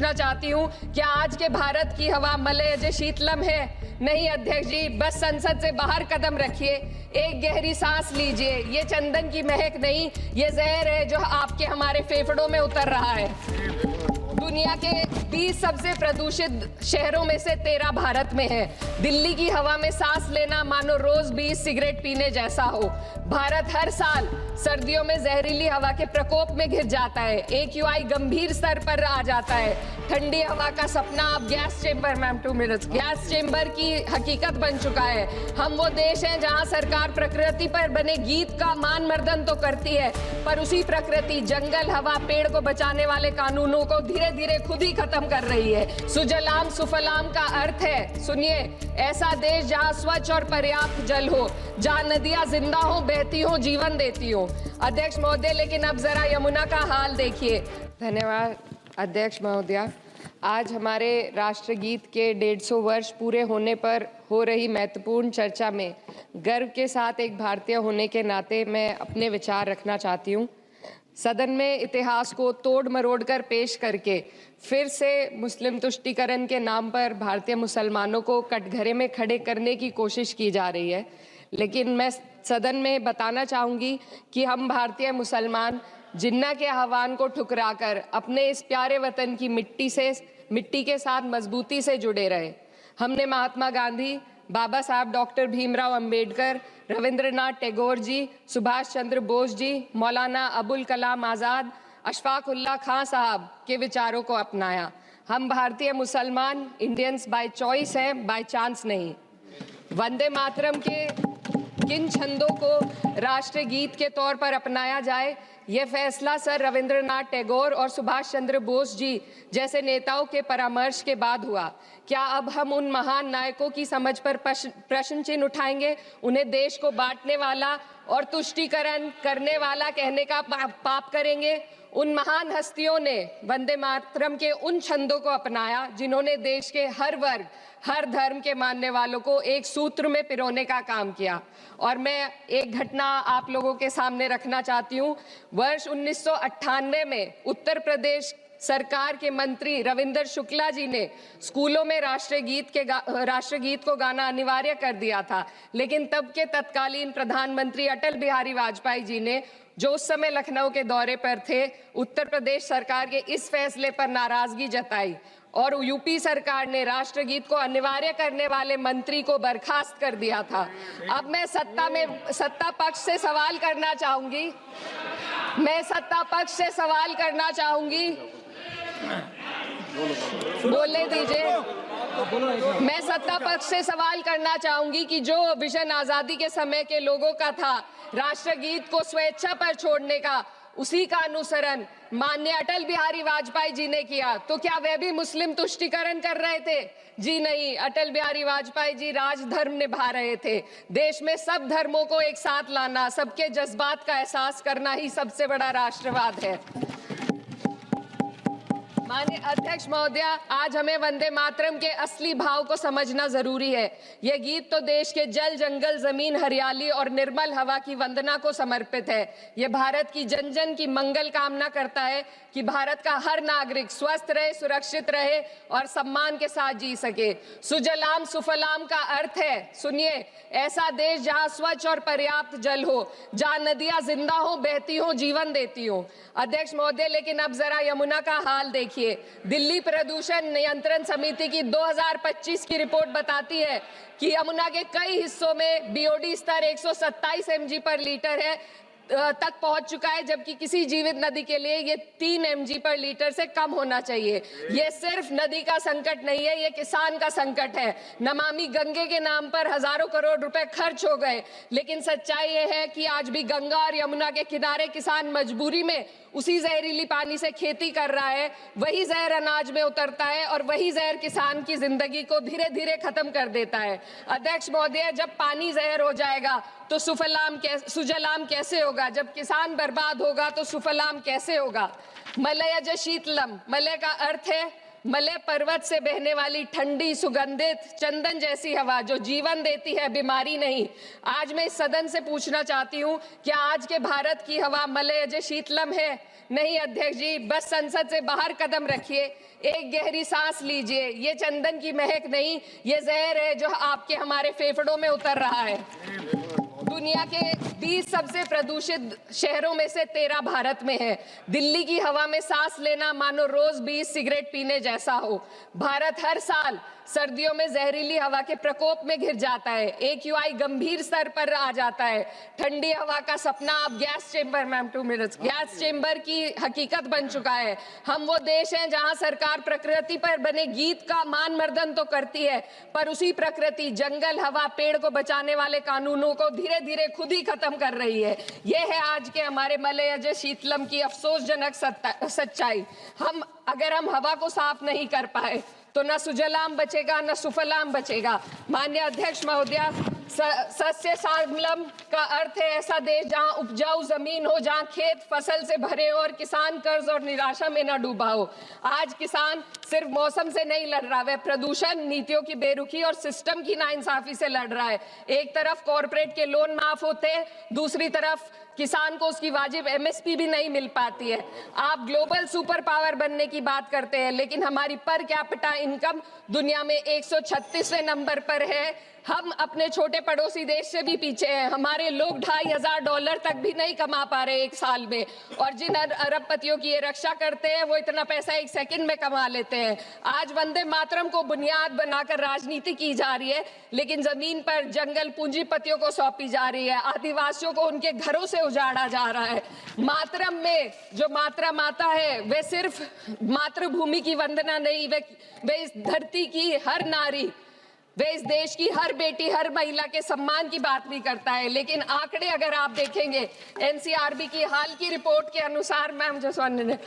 पूछना चाहती हूँ, क्या आज के भारत की हवा मलयज शीतलम है? नहीं अध्यक्ष जी, बस संसद से बाहर कदम रखिए, एक गहरी सांस लीजिए। ये चंदन की महक नहीं, ये जहर है जो आपके हमारे फेफड़ों में उतर रहा है। दुनिया के 20 सबसे प्रदूषित शहरों में से 13 भारत में है। दिल्ली की हवा में सांस लेना मानो रोज 20 सिगरेट पीने जैसा हो। भारत हर साल सर्दियों में जहरीली हवा के प्रकोप में घिर जाता है। AQI गंभीर स्तर पर आ जाता है। ठंडी हवा का सपना अब gas chamber, ma'am 2 minutes, gas chamber की हकीकत बन चुका है। हम वो देश हैं जहां सरकार प्रकृति पर बने गीत का मान मर्दन तो करती है, पर उसी प्रकृति, जंगल, हवा, पेड़ को बचाने वाले कानूनों को धीरे धीरे खुद ही खत्म कर रही है। सुजलाम सुफलाम का अर्थ है, सुनिए, ऐसा देश जहां स्वच्छ और पर्याप्त जल हो, जहां नदियां जिंदा हो, बहती हो, जीवन देती हो। अध्यक्ष महोदय, लेकिन अब जरा यमुना का हाल देखिए। धन्यवाद अध्यक्ष महोदय। आज हमारे राष्ट्रगीत के 150 वर्ष पूरे होने पर हो रही महत्वपूर्ण चर्चा में गर्व के साथ एक भारतीय होने के नाते मैं अपने विचार रखना चाहती हूँ। सदन में इतिहास को तोड़ मरोड़ कर पेश करके फिर से मुस्लिम तुष्टीकरण के नाम पर भारतीय मुसलमानों को कटघरे में खड़े करने की कोशिश की जा रही है। लेकिन मैं सदन में बताना चाहूँगी कि हम भारतीय मुसलमान जिन्ना के आह्वान को ठुकराकर अपने इस प्यारे वतन की मिट्टी के साथ मजबूती से जुड़े रहे। हमने महात्मा गांधी, बाबा साहब डॉक्टर भीमराव अंबेडकर, रविंद्रनाथ टैगोर जी, सुभाष चंद्र बोस जी, मौलाना अबुल कलाम आज़ाद, अशफाक उल्लाह खां साहब के विचारों को अपनाया। हम भारतीय मुसलमान इंडियंस बाय चॉइस हैं, बाय चांस नहीं। वंदे मातरम के किन छंदों को राष्ट्रगीत के तौर पर अपनाया जाए, यह फैसला सर रविंद्रनाथ टैगोर और सुभाष चंद्र बोस जी जैसे नेताओं के परामर्श के बाद हुआ। क्या अब हम उन महान नायकों की समझ पर प्रश्न चिन्ह उठाएंगे? उन्हें देश को बांटने वाला और तुष्टीकरण करने वाला कहने का पाप करेंगे? उन महान हस्तियों ने वंदे मातरम के उन छंदों को अपनाया जिन्होंने देश के हर वर्ग, हर धर्म के मानने वालों को एक सूत्र में पिरोने का काम किया। और मैं एक घटना आप लोगों के सामने रखना चाहती हूँ। वर्ष 1998 में उत्तर प्रदेश सरकार के मंत्री रविंदर शुक्ला जी ने स्कूलों में राष्ट्रगीत को गाना अनिवार्य कर दिया था। लेकिन तब के तत्कालीन प्रधानमंत्री अटल बिहारी वाजपेयी जी ने, जो उस समय लखनऊ के दौरे पर थे, उत्तर प्रदेश सरकार के इस फैसले पर नाराजगी जताई और यूपी सरकार ने राष्ट्रगीत को अनिवार्य करने वाले मंत्री को बर्खास्त कर दिया था। अब मैं सत्ता पक्ष से सवाल करना चाहूंगी। बोलने दीजिए। मैं सत्ता पक्ष से सवाल करना चाहूंगी कि जो विजन आजादी के समय के लोगों का था, राष्ट्रगीत को स्वेच्छा पर छोड़ने का, उसी का अनुसरण माननीय अटल बिहारी वाजपेयी जी ने किया, तो क्या वे भी मुस्लिम तुष्टीकरण कर रहे थे? जी नहीं, अटल बिहारी वाजपेयी जी राजधर्म निभा रहे थे। देश में सब धर्मों को एक साथ लाना, सबके जज्बात का एहसास करना ही सबसे बड़ा राष्ट्रवाद है। माननीय अध्यक्ष महोदय, आज हमें वंदे मातरम के असली भाव को समझना जरूरी है। यह गीत तो देश के जल, जंगल, जमीन, हरियाली और निर्मल हवा की वंदना को समर्पित है। यह भारत की जन जन की मंगल कामना करता है कि भारत का हर नागरिक स्वस्थ रहे, सुरक्षित रहे और सम्मान के साथ जी सके। सुजलाम सुफलाम का अर्थ है, सुनिए, ऐसा देश जहां स्वच्छ और पर्याप्त जल हो, जहां नदियां जिंदा हो, बहती हो, जीवन देती हो। अध्यक्ष महोदय, लेकिन अब जरा यमुना का हाल देखिए। दिल्ली प्रदूषण नियंत्रण समिति की 2025 की रिपोर्ट बताती है कि यमुना के कई हिस्सों में BOD स्तर 127 mg पर लीटर है तक पहुंच चुका है, जबकि किसी जीवित नदी के लिए ये 3 mg पर लीटर से कम होना चाहिए। ये सिर्फ नदी का संकट नहीं है, ये किसान का संकट है। नमामि गंगे के नाम पर हजारों करोड़ रुपए खर्च हो गए, लेकिन सच्चाई ये है कि आज भी गंगा और यमुना के किनारे किसान मजबूरी में उसी जहरीली पानी से खेती कर रहा है। वही जहर अनाज में उतरता है और वही जहर किसान की जिंदगी को धीरे धीरे खत्म कर देता है। अध्यक्ष महोदय, जब पानी जहर हो जाएगा तो सुजलाम कैसे होगा? जब किसान बर्बाद होगा तो सुफलाम कैसे होगा? मलयज शीतलम, मलय का अर्थ है मलय पर्वत से बहने वाली ठंडी सुगंधित चंदन जैसी हवा जो जीवन देती है, बीमारी नहीं। आज मैं इस सदन से पूछना चाहती हूँ, क्या आज के भारत की हवा मलय अजय शीतलम है? नहीं अध्यक्ष जी, बस संसद से बाहर कदम रखिए, एक गहरी सांस लीजिए। ये चंदन की महक नहीं, ये जहर है जो आपके हमारे फेफड़ों में उतर रहा है। दुनिया के 20 सबसे प्रदूषित शहरों में से 13 भारत में है। दिल्ली की हवा में सांस लेना मानो रोज 20 सिगरेट पीने जैसा हो। भारत हर साल सर्दियों में जहरीली हवा के प्रकोप में घिर जाता है। AQI गंभीर स्तर पर आ जाता है। ठंडी हवा का सपना अब gas chamber, ma'am 2 minutes, gas chamber की हकीकत बन चुका है। हम वो देश हैं जहां सरकार प्रकृति पर बने गीत का मान मर्दन तो करती है, पर उसी प्रकृति, जंगल, हवा, पेड़ को बचाने वाले कानूनों को धीरे धीरे खुद ही खत्म कर रही है। ये है आज के हमारे मलय अजय शीतलम की अफसोसजनक सच्चाई। अगर हम हवा को साफ नहीं कर पाए तो न सुजलाम बचेगा न सुफलाम बचेगा। माननीय अध्यक्ष महोदया, सस्य श्यामलम का अर्थ है ऐसा देश जहां उपजाऊ जमीन हो, जहां खेत फसल से भरे हो और किसान कर्ज और निराशा में न डूबा हो। आज किसान सिर्फ मौसम से नहीं लड़ रहा, वह प्रदूषण, नीतियों की बेरुखी और सिस्टम की नाइंसाफी से लड़ रहा है। एक तरफ कॉरपोरेट के लोन माफ होते हैं, दूसरी तरफ किसान को उसकी वाजिब MSP भी नहीं मिल पाती है। आप ग्लोबल सुपर पावर बनने की बात करते हैं, लेकिन हमारी पर कैपिटा इनकम दुनिया में 136वें नंबर पर है। हम अपने छोटे पड़ोसी देश से भी पीछे हैं। हमारे लोग $2,500 तक भी नहीं कमा पा रहे एक साल में, और जिन अरबपतियों की ये रक्षा करते हैं वो इतना पैसा 1 सेकंड में कमा लेते हैं। आज वंदे मातरम को बुनियाद बनाकर राजनीति की जा रही है, लेकिन जमीन पर जंगल पूंजीपतियों को सौंपी जा रही है। आदिवासियों को उनके घरों से उजाड़ा जा रहा है। मातरम में जो मात्रा माता है वे सिर्फ मातृभूमि की वंदना नहीं, वे इस धरती की हर नारी, वे इस देश की हर बेटी, हर महिला के सम्मान की बात भी करता है। लेकिन आंकड़े अगर आप देखेंगे, NCRB की हाल की रिपोर्ट के अनुसार, मैम जसवंत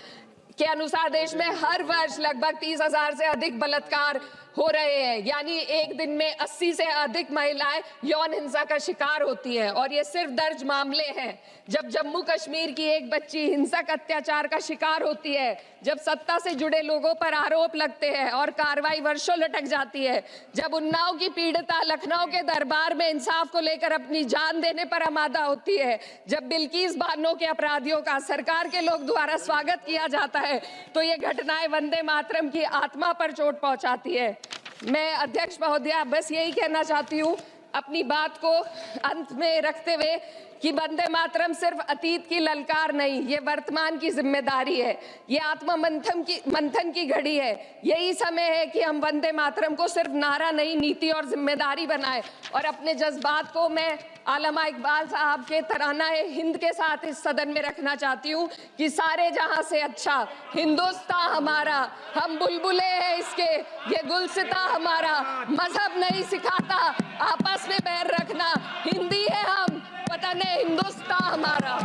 के अनुसार, देश में हर वर्ष लगभग 30,000 से अधिक बलात्कार हो रहे हैं। यानी एक दिन में 80 से अधिक महिलाएं यौन हिंसा का शिकार होती हैं, और ये सिर्फ दर्ज मामले हैं। जब जम्मू कश्मीर की एक बच्ची हिंसक अत्याचार का शिकार होती है, जब सत्ता से जुड़े लोगों पर आरोप लगते हैं और कार्रवाई वर्षों लटक जाती है, जब उन्नाव की पीड़िता लखनऊ के दरबार में इंसाफ को लेकर अपनी जान देने पर आमादा होती है, जब बिल्किस बानो के अपराधियों का सरकार के लोग द्वारा स्वागत किया जाता है, तो ये घटनाएं वंदे मातरम की आत्मा पर चोट पहुंचाती है। मैं अध्यक्ष महोदया बस यही कहना चाहती हूँ अपनी बात को अंत में रखते हुए कि वंदे मातरम सिर्फ अतीत की ललकार नहीं, ये वर्तमान की जिम्मेदारी है। ये आत्मा मंथन की घड़ी है। यही समय है कि हम वंदे मातरम को सिर्फ नारा नहीं, नीति और जिम्मेदारी बनाएं। और अपने जज्बात को मैं आलमा इकबाल साहब के तराना हिंद के साथ इस सदन में रखना चाहती हूँ कि सारे जहां से अच्छा हिंदुस्तान हमारा, हम बुलबुले हैं इसके, ये गुलसिता हमारा, मजहब नहीं सिखाता आपस में बैर रखना, हिंदी है हम, वतन हिंदुस्तान हमारा।